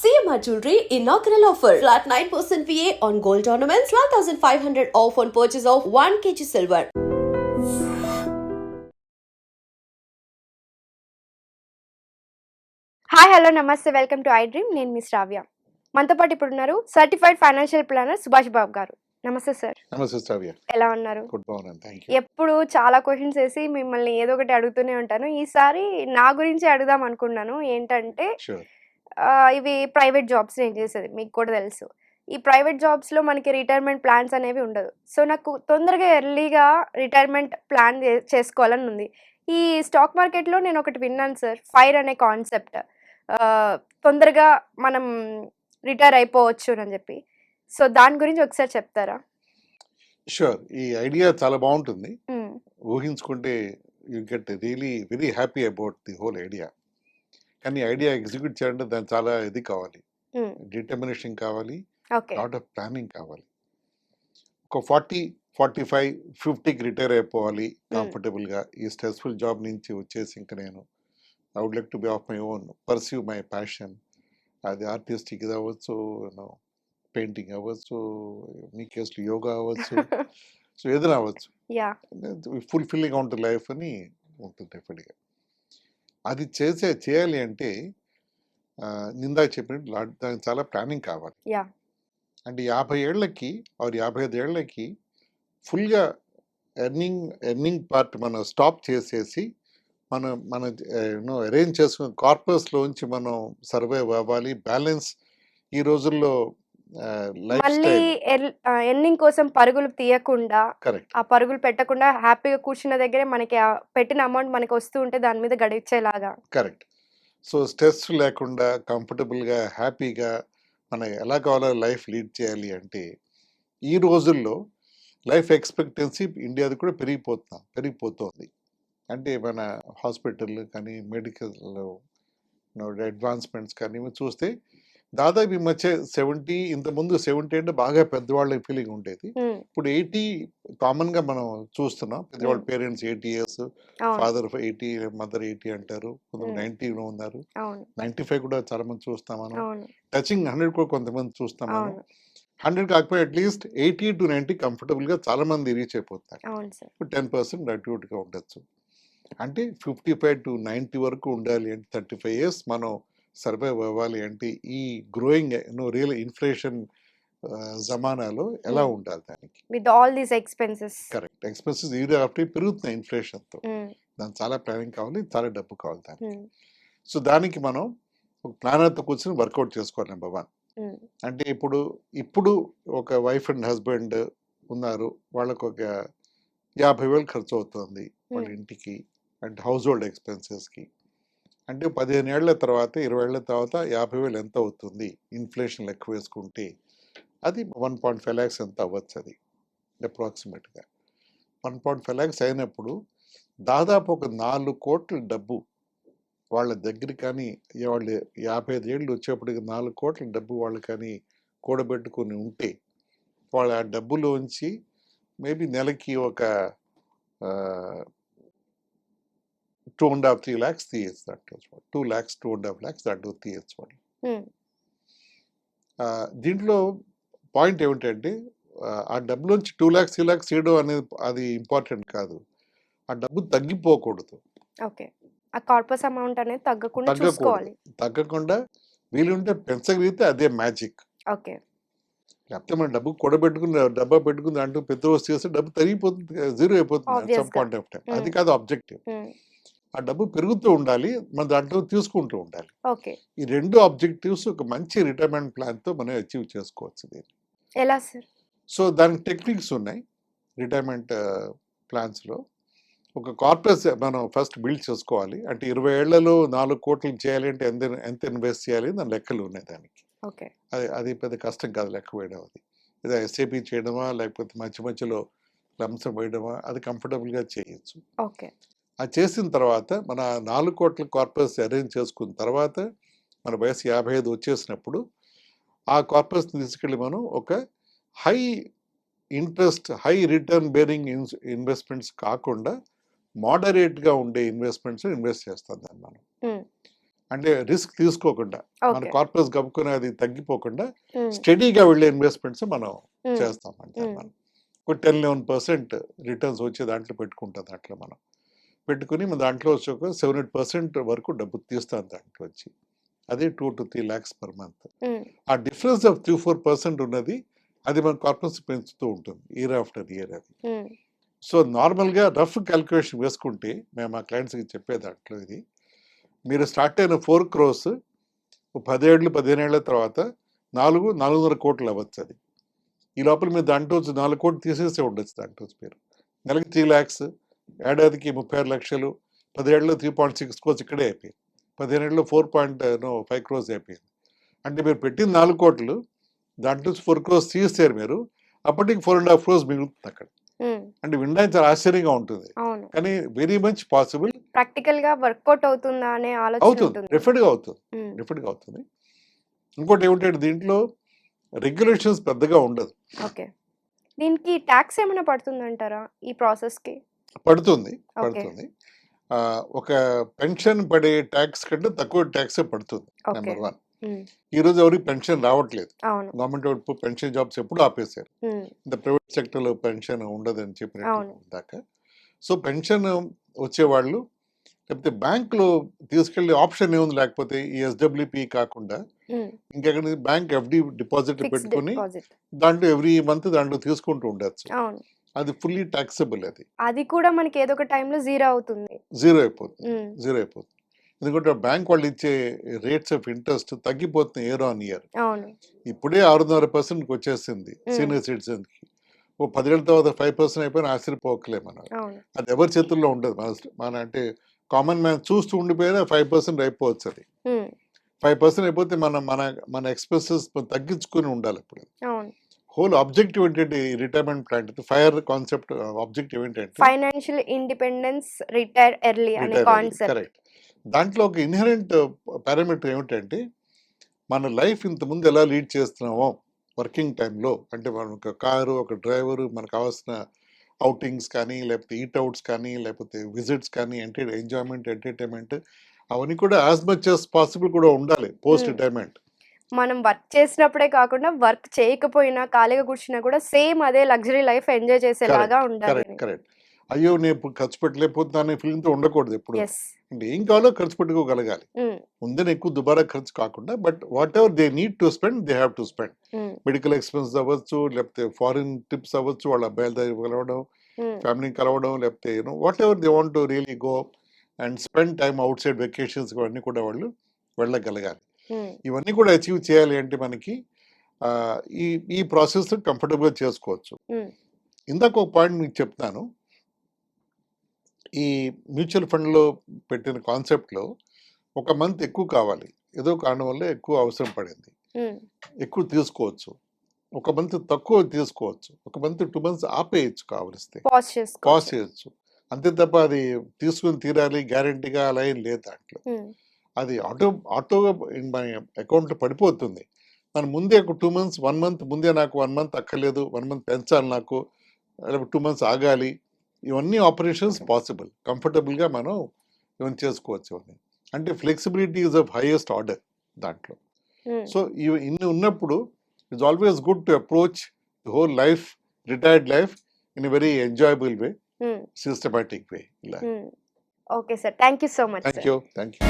CMR Jewelry inaugural offer. Flat 9% VA on gold ornaments, 12,500 off on purchase of 1 kg silver. Hi hello నమస్తే welcome to I dream. నేను మీ శ్రావ్య. మనతో పాటు ఇప్పుడు ఉన్నారు certified financial planner Subhash Babu గారు. నమస్తే సార్. నమస్తే శ్రావ్య. ఎలా ఉన్నారు? Good morning. Thank you. ఎప్పుడు చాలా క్వశ్చన్స్ వేసి మిమ్మల్ని ఏదో ఒకటి అడుగుతూనే ఉంటాను. ఈసారి నా గురించి అడుగుదాం అనుకున్నాను. ఏంటంటే షూర్. ఇవి ప్రైవేట్ జాబ్స్ నేను చేసేది, మీకు కూడా తెలుసు. ఈ ప్రైవేట్ జాబ్స్లో మనకి రిటైర్మెంట్ ప్లాన్స్ అనేవి ఉండదు. సో నాకు తొందరగా ఎర్లీగా రిటైర్మెంట్ ప్లాన్ చేసుకోవాలని ఉంది. ఈ స్టాక్ మార్కెట్లో నేను ఒకటి విన్నాను సార్, ఫైర్ అనే కాన్సెప్ట్. తొందరగా మనం రిటైర్ అయిపోవచ్చు అని చెప్పి. సో దాని గురించి ఒకసారి చెప్తారా? షూర్. ఈ ఐడియా చాలా బాగుంటుంది. ఊహించుకుంటే you get really very happy about the whole idea. కానీ ఐడియా ఎగ్జిక్యూట్ చేయాలంటే దానికి చాలా ఇది కావాలి, డిటర్మినేషన్ కావాలి, లాట్ ఆఫ్ ప్లానింగ్ కావాలి. ఒక 40-45-50కి రిటైర్ అయిపోవాలి కంఫర్టబుల్గా. ఈ స్ట్రెస్ఫుల్ జాబ్ నుంచి వచ్చేసి ఇంకా నేను I would like to be of my own, perceive my passion. అది ఆర్టిస్టిక్ ఇది అవ్వచ్చు, పెయింటింగ్ అవ్వచ్చు, మీ కేసులో యోగా అవ్వచ్చు, సో ఏదైనా అవ్వచ్చు. ఫుల్ఫిల్లింగ్ ఉంటుంది లైఫ్ అని ఉంటుంది డెఫినెట్గా. అది చేయాలి అంటే నిందాక చెప్పినట్టు దానికి చాలా ప్లానింగ్ కావాలి. అంటే 50 ఏళ్ళకి 55 ఏళ్ళకి ఫుల్గా ఎర్నింగ్ పార్ట్ మనం స్టాప్ చేసేసి మన అరేంజ్ చేసుకున్న కార్పస్లోంచి మనం సర్వైవ్ అవ్వాలి. బ్యాలెన్స్ ఈ రోజుల్లో మళ్ళీ ఎర్నింగ్ కోసం పరుగులు తీయకుండా, కరెక్ట్, ఆ పరుగులు పెట్టకుండా హ్యాపీగా కూర్చున్న దగ్గరే మనకి పెట్టిన అమౌంట్ మనకి వస్తూ ఉంటే దాని మీద గడిచేలాగా. కరెక్ట్. సో స్ట్రెస్ లేకుండా కంఫర్టబుల్గా హ్యాపీగా మనం ఎలా కావాలో లైఫ్ లీడ్ చేయాలి అంటే ఈ రోజుల్లో లైఫ్ ఎక్స్పెక్టెన్సీ ఇండియాది కూడా పెరిగిపోతుంది. అంటే మన హాస్పిటల్ కానీ మెడికల్ అడ్వాన్స్మెంట్స్ కానీ చూస్తే దాదాపు ఈ మధ్య 70, ఇంతకుముందు 70 అంటే బాగా పెద్దవాళ్ళ ఫీలింగ్ ఉండేది. ఇప్పుడు 80 కామన్గా మనం చూస్తున్నాం. పెద్దవాళ్ళ పేరెంట్స్ 80 years, ఫాదర్ 80, మదర్ 80 అంటారు. కొంతమంది 90 ఉన్నారు, 95 కూడా చాలా మంది చూస్తాం మనం. టచింగ్ 100 కూడా కొంతమంది చూస్తాం మనం. 100 కాకపోతే అట్లీస్ట్ 80 to 90 కంఫర్టబుల్గా చాలా మంది రీచ్ అయిపోతారు. ఇప్పుడు 10% గ్రాట్యుయేట్గా ఉండొచ్చు. అంటే 55 to 90 వరకు ఉండాలి అంటే 35 years మనం సర్వైవ్ అవ్వాలి అంటే ఈ గ్రోయింగ్ రియల్ ఇన్ఫ్లేషన్ జమానాలో ఎలా ఉండాలి దానికి, with all these expenses. Correct. Expenses year after పెరుగుతున్నాయి ఇన్ఫ్లేషన్తో. దానికి చాలా ప్లానింగ్ కావాలి, చాలా డబ్బు కావాలి దానికి. సో దానికి మనం ఒక ప్లానర్తో కూర్చొని వర్కౌట్ చేసుకోవాలి. నెంబర్ 1 అంటే ఇప్పుడు ఒక వైఫ్ అండ్ హస్బెండ్ ఉన్నారు, వాళ్ళకు ఒక 50,000 ఖర్చు అవుతుంది వాళ్ళ ఇంటికి అండ్ హౌస్ హోల్డ్ ఎక్స్పెన్సెస్కి. అంటే 15 ఏళ్ల తర్వాత 20 ఏళ్ల తర్వాత 50,000 ఎంత అవుతుంది ఇన్ఫ్లేషన్ లెక్క వేసుకుంటే? అది 1.5 lakhs ఎంత అవ్వచ్చు. అది అప్రాక్సిమేట్గా 1.5 lakhs అయినప్పుడు దాదాపు ఒక 4 కోట్ల డబ్బు వాళ్ళ దగ్గర కానీ, వాళ్ళు 55 ఏళ్ళు వచ్చేప్పటికి 4 కోట్ల డబ్బు వాళ్ళు కానీ కూడబెట్టుకుని ఉంటే వాళ్ళ ఆ డబ్బులోంచి మేబీ నెలకి ఒక 2.5-3 lakhs తీయచ్చు. దాంట్లో 2 lakhs 2.5 lakhs దాంట్లో తీయచ్చు వాళ్ళు. దీంట్లో పాయింట్ ఏమిటంటే ఆ డబ్బులోంచి 2 lakhs 3 lakhs తీయడం అనేది అది ఇంపార్టెంట్ కాదు. ఆ డబ్బు తగ్గిపోకూడదు. ఆ కార్పస్ అమౌంట్ అనేది తగ్గకుండా వీలుంటే పెంచగలిగితే అదే మ్యాజిక్. లేకపోతే మన డబ్బు డబ్బా పెట్టుకుని దాంట్లో పెద్ద వస్తు చేస్తే డబ్బు తరిగిపోతుంది, జీరో అయిపోతుంది సమ్ పాయింట్ ఆఫ్ టైం. అది కాదు ఆబ్జెక్టివ్. ఆ డబ్బు పెరుగుతూ ఉండాలి, మన దాంట్లో తీసుకుంటూ ఉండాలి. ఈ 2 ఆబ్జెక్టివ్స్ ఒక మంచి రిటైర్మెంట్ ప్లాన్తో మనం అచీవ్ చేసుకోవచ్చు. దీన్ని ఎలా సార్? సో దానికి టెక్నిక్స్ ఉన్నాయి రిటైర్మెంట్ ప్లాన్స్లో. ఒక కార్పస్ మనం ఫస్ట్ బిల్డ్ చేసుకోవాలి. అంటే 20 ఏళ్లలో 4 కోట్లు చేయాలి అంటే ఎంత ఇన్వెస్ట్ చేయాలి దాని లెక్కలు ఉన్నాయి దానికి. అది పెద్ద కష్టం కాదు లెక్క వేయడం. అది ఏదో ఎస్ఐపి చేయడమా లేకపోతే మధ్యలో లంసం వేయడమా అది కంఫర్టబుల్గా చేయొచ్చు. అది చేసిన తర్వాత మన 4 కోట్ల కార్పస్ అరేంజ్ చేసుకున్న తర్వాత మన వయసు 55 వచ్చేసినప్పుడు ఆ కార్పస్ని తీసుకెళ్ళి మనం ఒక high interest high return bearing investments కాకుండా మోడరేట్గా ఉండే ఇన్వెస్ట్మెంట్స్ ఇన్వెస్ట్ చేస్తాం దాన్ని మనం. అంటే రిస్క్ తీసుకోకుండా మన ఓకే. కార్పస్ గమ్ముకుని అది తగ్గిపోకుండా స్టడీగా వెళ్ళే ఇన్వెస్ట్మెంట్స్ మనం చేస్తాం అంటే మనం ఒక 10-11% రిటర్న్స్ వచ్చే దాంట్లో పెట్టుకుంటాం. దాంట్లో మనం పెట్టుకుని మన దాంట్లో వచ్చి ఒక 7-8% వరకు డబ్బు తీస్తాం దాంట్లో వచ్చి. అది 2 to 3 lakhs per month. ఆ డిఫరెన్స్ ఆఫ్ 3-4% ఉన్నది అది మన కార్పస్ పెంచుతూ ఉంటుంది ఇయర్ ఆఫ్టర్ ఇయర్ అది. సో నార్మల్గా రఫ్ క్యాల్కులేషన్ వేసుకుంటే మేము మా క్లయింట్స్కి చెప్పే దాంట్లో ఇది మీరు స్టార్ట్ అయిన 4 crores 10 ఏళ్ళు 15 ఏళ్ల తర్వాత 400 కోట్లు అవ్వచ్చు. అది ఈ లోపల మీరు దాంట్లో 4 కోట్లు తీసేసే ఉండొచ్చు. దాంట్లో మీరు నెలకి 3 lakhs, ఏడాదికి 36 లక్షలు, 10 ఏళ్ళలో 3.6 crores ఇక్కడే అయిపోయింది. 15 ఏళ్ళలో 4.5 crores అయిపోయింది. అంటే మీరు పెట్టిన 4 కోట్లు దాంట్లో 4 crores తీసేసారు మీరు, అప్పటికి 4.5 crores మిగులుతుంది అక్కడ. అంటే వినడానికి చాలా ఆశ్చర్యంగా ఉంటుంది, అవును. కానీ వెరీ మచ్ పాసిబుల్. ప్రాక్టికల్ గా వర్కౌట్ అవుతుందా అనే ఆలోచన అవుతుంది, ఉంటుంది. డెఫినెట్గా అవుతుంది, డెఫినెట్గా అవుతుంది. ఇంకోటి ఏమిటంటే దీంట్లో రెగ్యులేషన్స్ పెద్దగా ఉండదు. ఓకే. దీనికి ట్యాక్స్ ఏమైనా పడుతుందంటారా ఈ ప్రాసెస్ కి? పడుతుంది, ఓకే. పడుతుంది. ఒక పెన్షన్ పడే ట్యాక్స్ కంటే తక్కువ ట్యాక్సే పడుతుంది. ఓకే. నెంబర్ 1. ఈ రోజు ఎవరికి పెన్షన్ రావట్లేదు. అవును. గవర్నమెంట్ పెన్షన్ జాబ్స్ ఎప్పుడు ఆపేశారు. ఇంత ప్రైవేట్ సెక్టర్లో పెన్షన్ ఉండదని చెప్పినట్టు అవును. దాకా. సో పెన్షన్ వచ్చేవాళ్ళు లేకపోతే బ్యాంకులో తీసుకెళ్లే ఆప్షన్ ఏముంది, లేకపోతే ఈ ఎస్డబ్ల్యూపీ కాకుండా ఇంకెక్కడ బ్యాంక్ ఎఫ్డి డిపాజిట్ ఫిక్స్డ్ పెట్టుకుని డిపాజిట్. దాంట్లో ఎవ్రీ మంత్ దాంట్లో తీసుకుంటూ ఉండొచ్చు. అవును. అది ఫుల్లీ ట్యాక్సబుల్. అది కూడా మనకి ఏదో ఒక టైంలో జీరో అవుతుంది. జీరో అయిపోతుంది. ఎందుకంటే బ్యాంక్ వాళ్ళు ఇచ్చే రేట్స్ ఆఫ్ ఇంట్రెస్ట్ తగ్గిపోతున్నాయి ఇయర్ ఆన్ ఇయర్. అవును. ఇప్పుడే 6.5% వచ్చేసింది సీనియర్ సిటిజన్కి. ఓ 10 ఏళ్ళ తర్వాత 5% అయిపోయినా ఆశ్చర్యపోకలే మనం. అవును. అది ఎవరి చేతుల్లో ఉండదు. మన అంటే కామన్ మ్యాన్ చూస్తూ ఉండిపోయినా 5% అయిపోవచ్చు. అది 5% అయిపోతే మన మన మన ఎక్స్పెన్సెస్ తగ్గించుకుని ఉండాలి. ఇప్పుడు అవును. హోల్ ఆబ్జెక్టివ్ ఏంటంటే retirement plan fire concept objective ఏంటంటే ఫైనాన్షియల్ ఇండిపెండెన్స్, రిటైర్ ఎర్లీ అనే కాన్సెప్ట్. కరెక్ట్. దాంట్లో ఒక ఇన్హెరెంట్ పారామీటర్ ఏమిటంటే మన లైఫ్ ఇంతకుముందు ఎలా లీడ్ చేస్తున్నామో వర్కింగ్ టైంలో, అంటే మనం ఒక కారు, ఒక డ్రైవరు, మనకు కావాల్సిన అవుటింగ్స్ కానీ, లేకపోతే ఈట్ అవుట్స్ కానీ, లేకపోతే విజిట్స్ కానీ, ఎంజాయ్మెంట్, ఎంటర్టైన్మెంట్ అవన్నీ కూడా యాజ్ మచ్ యాజ్ పాసిబుల్ కూడా ఉండాలి పోస్ట్ రిటైర్మెంట్. మనం వర్క్ చేసినప్పుడే కాకుండా వర్క్ చేయకపోయినా ఖాళీగా కూర్చున్నా కూడా సేమ్ అదే లగ్జరీ లైఫ్ ఎంజాయ్ చేసేలాగా ఉండాలి. కరెక్ట్. అయ్యో నేను ఇప్పుడు ఖర్చు పెట్టలేకపోతున్నా ఫీలింగ్తో ఉండకూడదు. ఎప్పుడు ఎస్. అంటే ఏం కావాలో ఖర్చు పెట్టుకోగలగాలి. ముందే ఎక్కువ దుబారా ఖర్చు కాకుండా, but what ever they need to spend they have to spend. Medical expense అవ్వచ్చు, లేకపోతే ఫారిన్ ట్రిప్స్ అవ్వచ్చు, వాళ్ళ అబ్బాయిల దగ్గర కలవడం, ఫ్యామిలీని కలవడం, లేకపోతే what ever they want to really go and spend time out side vacations, ఇవన్నీ కూడా వాళ్ళు వెళ్ళగలగాలి. ఇవన్నీ కూడా అచీవ్ చేయాలి అంటే మనకి ఈ ప్రాసెస్ కంఫర్టబుల్గా చేసుకోవచ్చు. ఇందాక ఒక పాయింట్ మీకు చెప్తాను. ఈ మ్యూచువల్ ఫండ్లో పెట్టిన కాన్సెప్ట్లో ఒక మంత్ ఎక్కువ కావాలి, ఏదో కారణం వల్ల ఎక్కువ అవసరం పడింది, ఎక్కువ తీసుకోవచ్చు. ఒక మంత్ తక్కువ తీసుకోవచ్చు. ఒక మంత్ 2 months ఆపేయచ్చు, కావలిస్తే పాస్ చేయొచ్చు. అంతే తప్ప అది తీసుకుని తీరాలి గ్యారంటీగా అలా ఏం లేదు దాంట్లో. అది ఆటోగా మన అకౌంట్లో పడిపోతుంది. మనం ముందే ఒక 2 months 1 month ముందే నాకు 1 month అక్కర్లేదు, 1 month పెంచాలి నాకు, 2 months ఆగాలి, ఇవన్నీ ఆపరేషన్స్ పాసిబుల్. కంఫర్టబుల్గా మనం ఇవన్నీ చేసుకోవచ్చు. ఇవన్నీ అంటే flexibility is of highest order దాంట్లో. సో ఇన్ని ఉన్నప్పుడు it's always good to approach the whole life, retired life in a very enjoyable way, systematic way. ఇలా. Okay sir, thank you so much. Thank you.